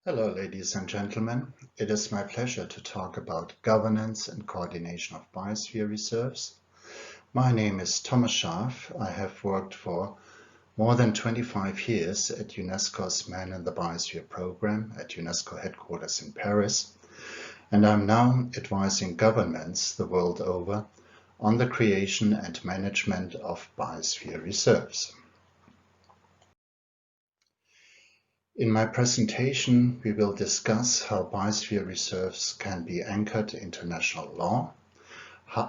Hello, ladies and gentlemen. It is my pleasure to talk about governance and coordination of biosphere reserves. My name is Thomas Schaaf. I have worked for more than 25 years at UNESCO's Man in the Biosphere Program at UNESCO headquarters in Paris, and I'm now advising governments the world over on the creation and management of biosphere reserves. In my presentation, we will discuss how biosphere reserves can be anchored in international law,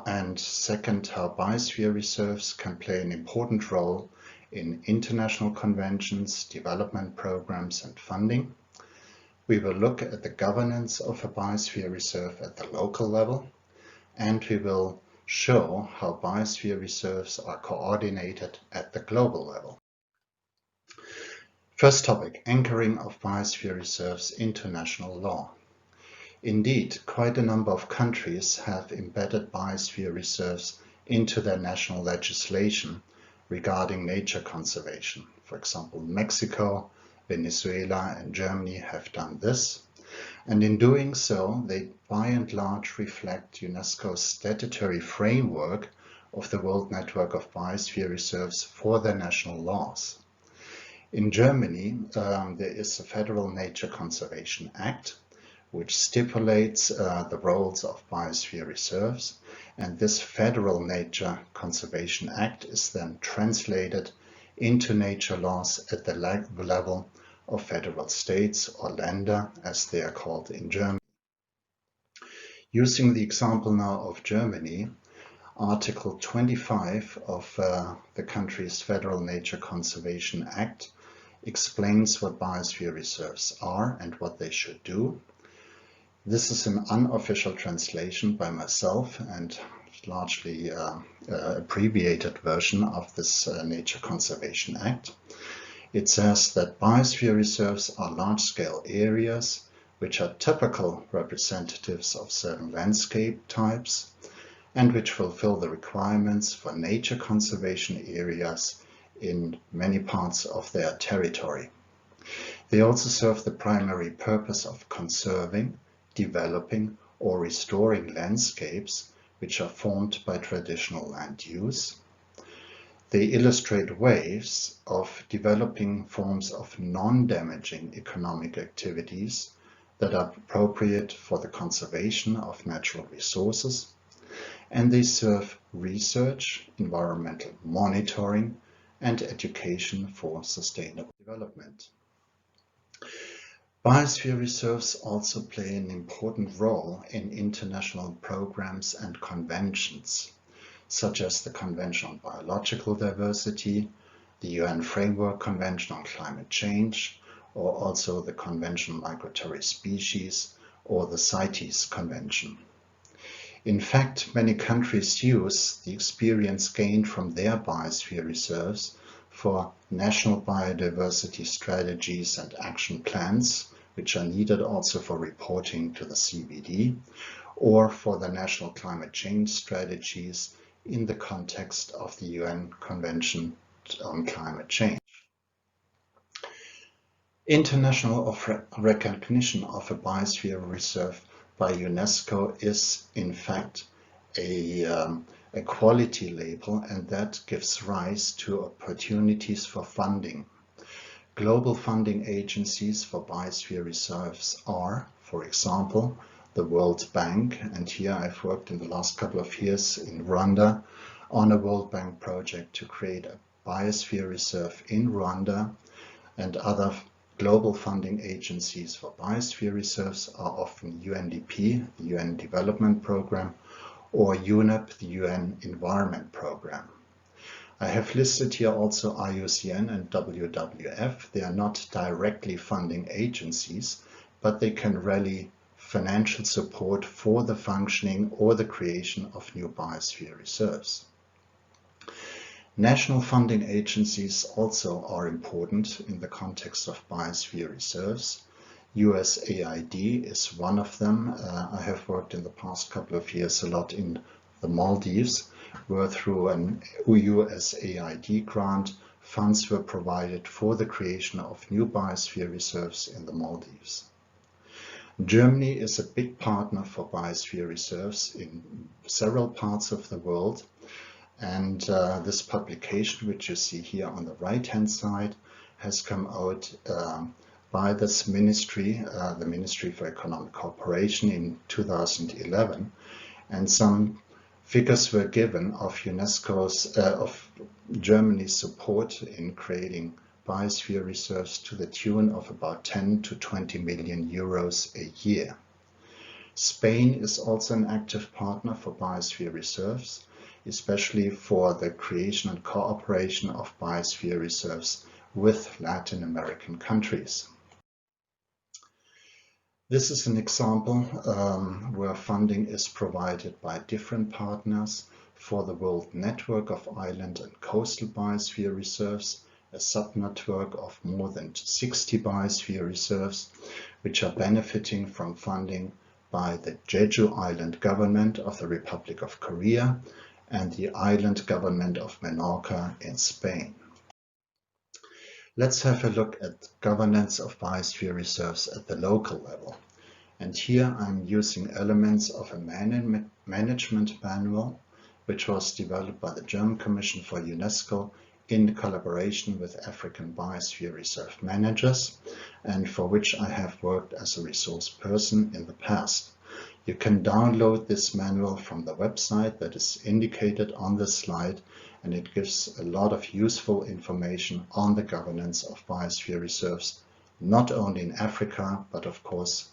and second, how biosphere reserves can play an important role in international conventions, development programs, and funding. We will look at the governance of a biosphere reserve at the local level, and we will show how biosphere reserves are coordinated at the global level. First topic, anchoring of biosphere reserves in international law. Indeed, quite a number of countries have embedded biosphere reserves into their national legislation regarding nature conservation. For example, Mexico, Venezuela, and Germany have done this. And in doing so, they by and large reflect UNESCO's statutory framework of the World Network of Biosphere Reserves for their national laws. In Germany, there is a Federal Nature Conservation Act, which stipulates the roles of biosphere reserves, and this Federal Nature Conservation Act is then translated into nature laws at the level of federal states, or Länder, as they are called in Germany. Using the example now of Germany, Article 25 of the country's Federal Nature Conservation Act explains what biosphere reserves are and what they should do. This is an unofficial translation by myself and largely abbreviated version of this Nature Conservation Act. It says that biosphere reserves are large-scale areas which are typical representatives of certain landscape types and which fulfill the requirements for nature conservation areas in many parts of their territory. They also serve the primary purpose of conserving, developing, or restoring landscapes which are formed by traditional land use. They illustrate ways of developing forms of non-damaging economic activities that are appropriate for the conservation of natural resources, and they serve research, environmental monitoring, and education for sustainable development. Biosphere reserves also play an important role in international programs and conventions, such as the Convention on Biological Diversity, the UN Framework Convention on Climate Change, or also the Convention on Migratory Species, or the CITES Convention. In fact, many countries use the experience gained from their biosphere reserves for national biodiversity strategies and action plans, which are needed also for reporting to the CBD, or for the national climate change strategies in the context of the UN Convention on Climate Change. International recognition of a biosphere reserve by UNESCO is in fact a quality label, and that gives rise to opportunities for funding. Global funding agencies for biosphere reserves are, for example, the World Bank, and here I've worked in the last couple of years in Rwanda on a World Bank project to create a biosphere reserve in Rwanda, and other global funding agencies for biosphere reserves are often UNDP, the UN Development Program, or UNEP, the UN Environment Program. I have listed here also IUCN and WWF. They are not directly funding agencies, but they can rally financial support for the functioning or the creation of new biosphere reserves. National funding agencies also are important in the context of biosphere reserves. USAID is one of them. I have worked in the past couple of years a lot in the Maldives, where through an USAID grant, funds were provided for the creation of new biosphere reserves in the Maldives. Germany is a big partner for biosphere reserves in several parts of the world, and this publication, which you see here on the right-hand side, has come out by this ministry, the Ministry for Economic Cooperation, in 2011, and some figures were given of of Germany's support in creating biosphere reserves to the tune of about 10 to 20 million euros a year. Spain is also an active partner for biosphere reserves, especially for the creation and cooperation of biosphere reserves with Latin American countries. This is an example where funding is provided by different partners for the World Network of Island and Coastal Biosphere Reserves, a subnetwork of more than 60 biosphere reserves, which are benefiting from funding by the Jeju Island government of the Republic of Korea and the island government of Menorca in Spain. Let's have a look at governance of biosphere reserves at the local level. And here I'm using elements of a management manual, which was developed by the German Commission for UNESCO in collaboration with African biosphere reserve managers, and for which I have worked as a resource person in the past. You can download this manual from the website that is indicated on this slide, and it gives a lot of useful information on the governance of biosphere reserves, not only in Africa, but of course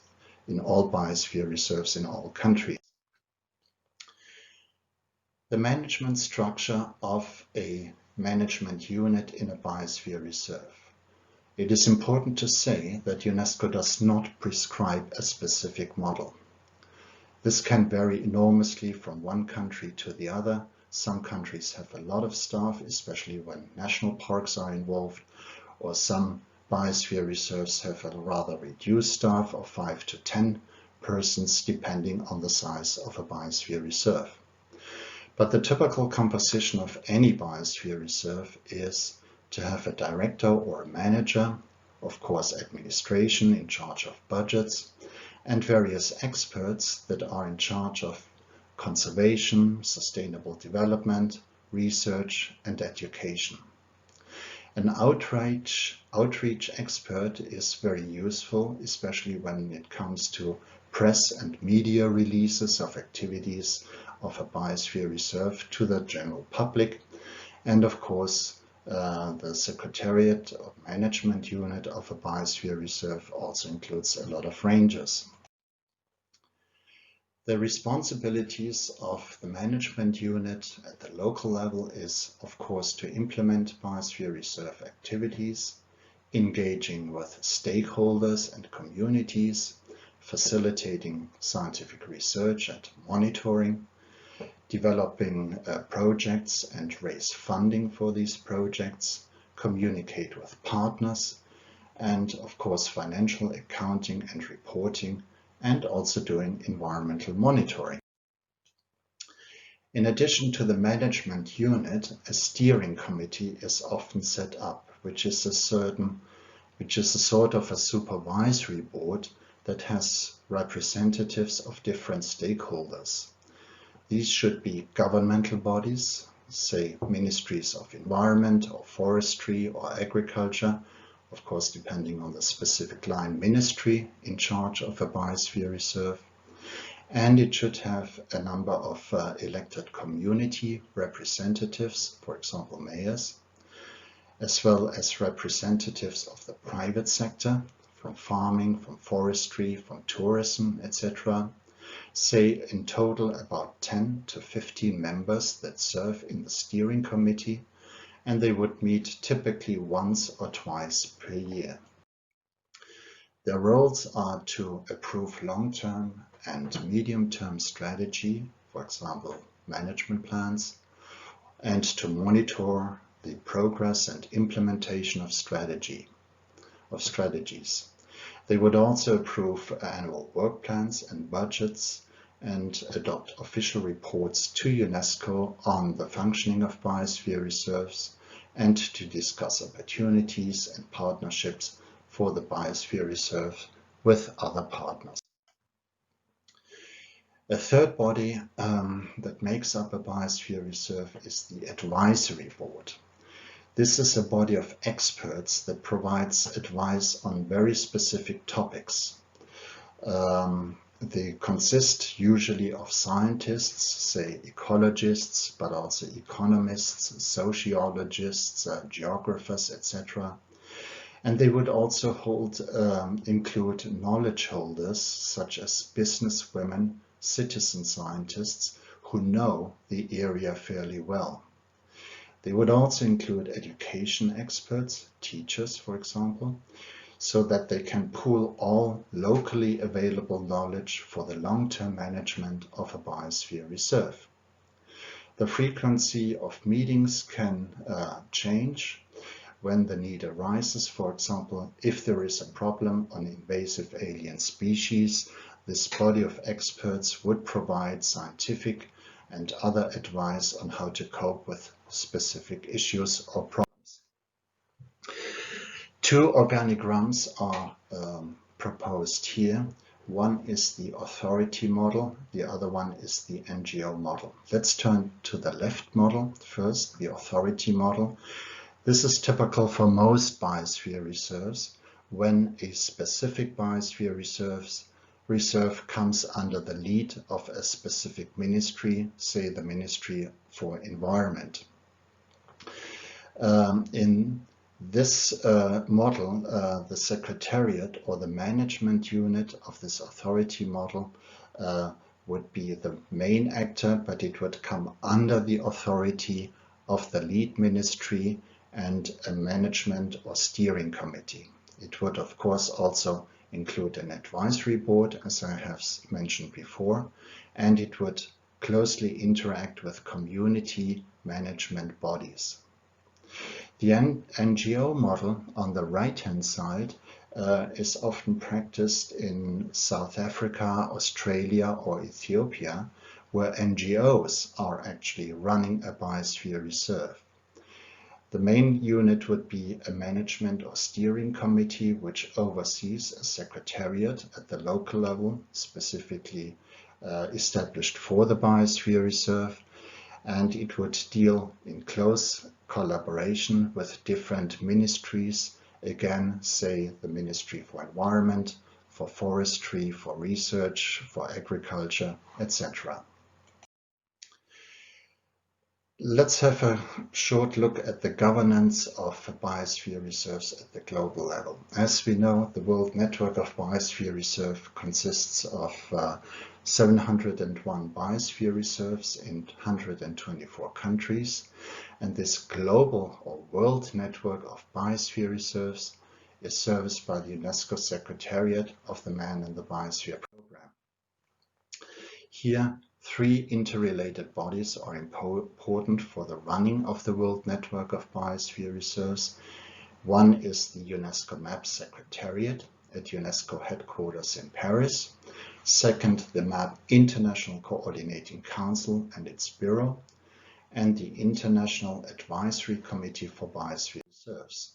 in all biosphere reserves in all countries. The management structure of a management unit in a biosphere reserve. It is important to say that UNESCO does not prescribe a specific model. This can vary enormously from one country to the other. Some countries have a lot of staff, especially when national parks are involved, or some biosphere reserves have a rather reduced staff of 5 to 10 persons, depending on the size of a biosphere reserve. But the typical composition of any biosphere reserve is to have a director or a manager, of course administration in charge of budgets, and various experts that are in charge of conservation, sustainable development, research, and education. An outreach expert is very useful, especially when it comes to press and media releases of activities of a biosphere reserve to the general public. And of course, the Secretariat or Management Unit of a biosphere reserve also includes a lot of rangers. The responsibilities of the management unit at the local level is, of course, to implement biosphere reserve activities, engaging with stakeholders and communities, facilitating scientific research and monitoring, developing projects and raise funding for these projects, communicate with partners, and of course financial accounting and reporting, and also doing environmental monitoring. In addition to the management unit, a steering committee is often set up, which is a sort of a supervisory board that has representatives of different stakeholders. These should be governmental bodies, say ministries of environment or forestry or agriculture, of course depending on the specific line ministry in charge of a biosphere reserve. And it should have a number of elected community representatives, for example mayors, as well as representatives of the private sector, from farming, from forestry, from tourism, etc. Say in total about 10 to 15 members that serve in the steering committee, and they would meet typically once or twice per year. Their roles are to approve long-term and medium-term strategy, for example, management plans, and to monitor the progress and implementation of strategies. They would also approve annual work plans and budgets and adopt official reports to UNESCO on the functioning of biosphere reserves, and to discuss opportunities and partnerships for the biosphere reserve with other partners. A third body that makes up a biosphere reserve is the advisory board. This is a body of experts that provides advice on very specific topics. They consist usually of scientists, say ecologists, but also economists, sociologists, geographers, etc. And they would also include knowledge holders such as businesswomen, citizen scientists who know the area fairly well. They would also include education experts, teachers for example, so that they can pool all locally available knowledge for the long-term management of a biosphere reserve. The frequency of meetings can change when the need arises. For example, if there is a problem on invasive alien species, this body of experts would provide scientific and other advice on how to cope with specific issues or problems. Two organigrams are proposed here. One is the authority model, the other one is the NGO model. Let's turn to the left model first, the authority model. This is typical for most biosphere reserves when a specific biosphere reserve comes under the lead of a specific ministry, say the Ministry for Environment. In this model, the Secretariat or the management unit of this authority model would be the main actor, but it would come under the authority of the lead ministry and a management or steering committee. It would, of course, also include an advisory board, as I have mentioned before, and it would closely interact with community management bodies. The NGO model on the right-hand side is often practiced in South Africa, Australia, or Ethiopia, where NGOs are actually running a biosphere reserve. The main unit would be a management or steering committee which oversees a secretariat at the local level, specifically established for the biosphere reserve, and it would deal in close collaboration with different ministries, again, say the Ministry for Environment, for Forestry, for Research, for Agriculture, etc. Let's have a short look at the governance of biosphere reserves at the global level. As we know, the World Network of Biosphere Reserve consists of 701 biosphere reserves in 124 countries, and this global or world network of biosphere reserves is serviced by the UNESCO Secretariat of the Man in the Biosphere Program. Here, three interrelated bodies are important for the running of the World Network of Biosphere Reserves. One is the UNESCO Map Secretariat at UNESCO headquarters in Paris. Second, the MAB International Coordinating Council and its Bureau, and the International Advisory Committee for Biosphere Reserves.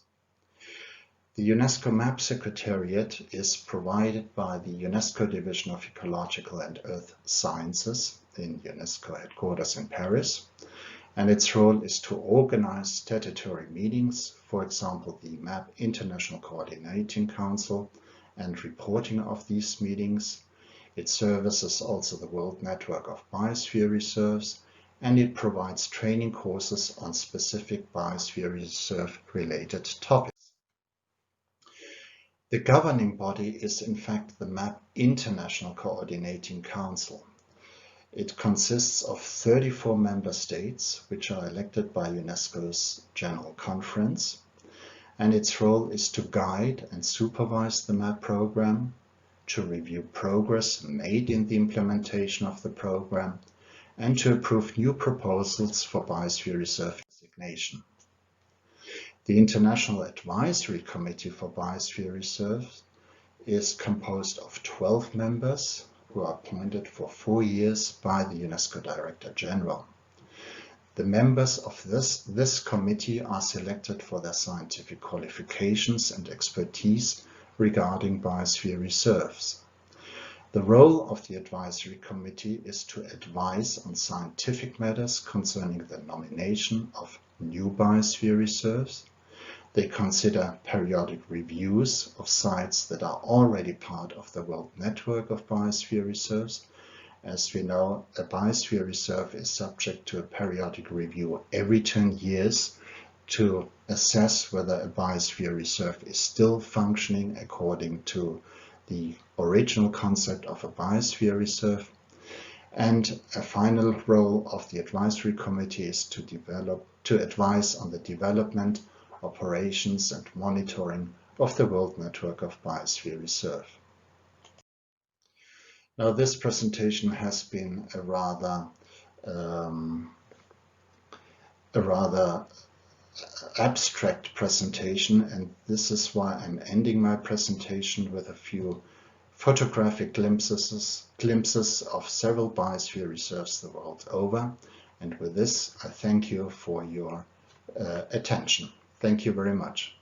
The UNESCO Map Secretariat is provided by the UNESCO Division of Ecological and Earth Sciences in UNESCO headquarters in Paris, and its role is to organize statutory meetings, for example, the MAP International Coordinating Council, and reporting of these meetings. It services also the World Network of Biosphere Reserves, and it provides training courses on specific biosphere reserve-related topics. The governing body is in fact the MAP International Coordinating Council. It consists of 34 member states, which are elected by UNESCO's General Conference, and its role is to guide and supervise the MAP program, to review progress made in the implementation of the program, and to approve new proposals for biosphere reserve designation. The International Advisory Committee for Biosphere Reserves is composed of 12 members who are appointed for 4 years by the UNESCO Director General. The members of this committee are selected for their scientific qualifications and expertise regarding biosphere reserves. The role of the Advisory Committee is to advise on scientific matters concerning the nomination of new biosphere reserves. They consider periodic reviews of sites that are already part of the world network of biosphere reserves. As we know, a biosphere reserve is subject to a periodic review every 10 years to assess whether a biosphere reserve is still functioning according to the original concept of a biosphere reserve. And a final role of the Advisory Committee is to advise on the development, operations and monitoring of the world network of biosphere reserve. Now, this presentation has been a rather abstract presentation, and this is why I'm ending my presentation with a few photographic glimpses of several biosphere reserves the world over. And with this, I thank you for your attention. Thank you very much.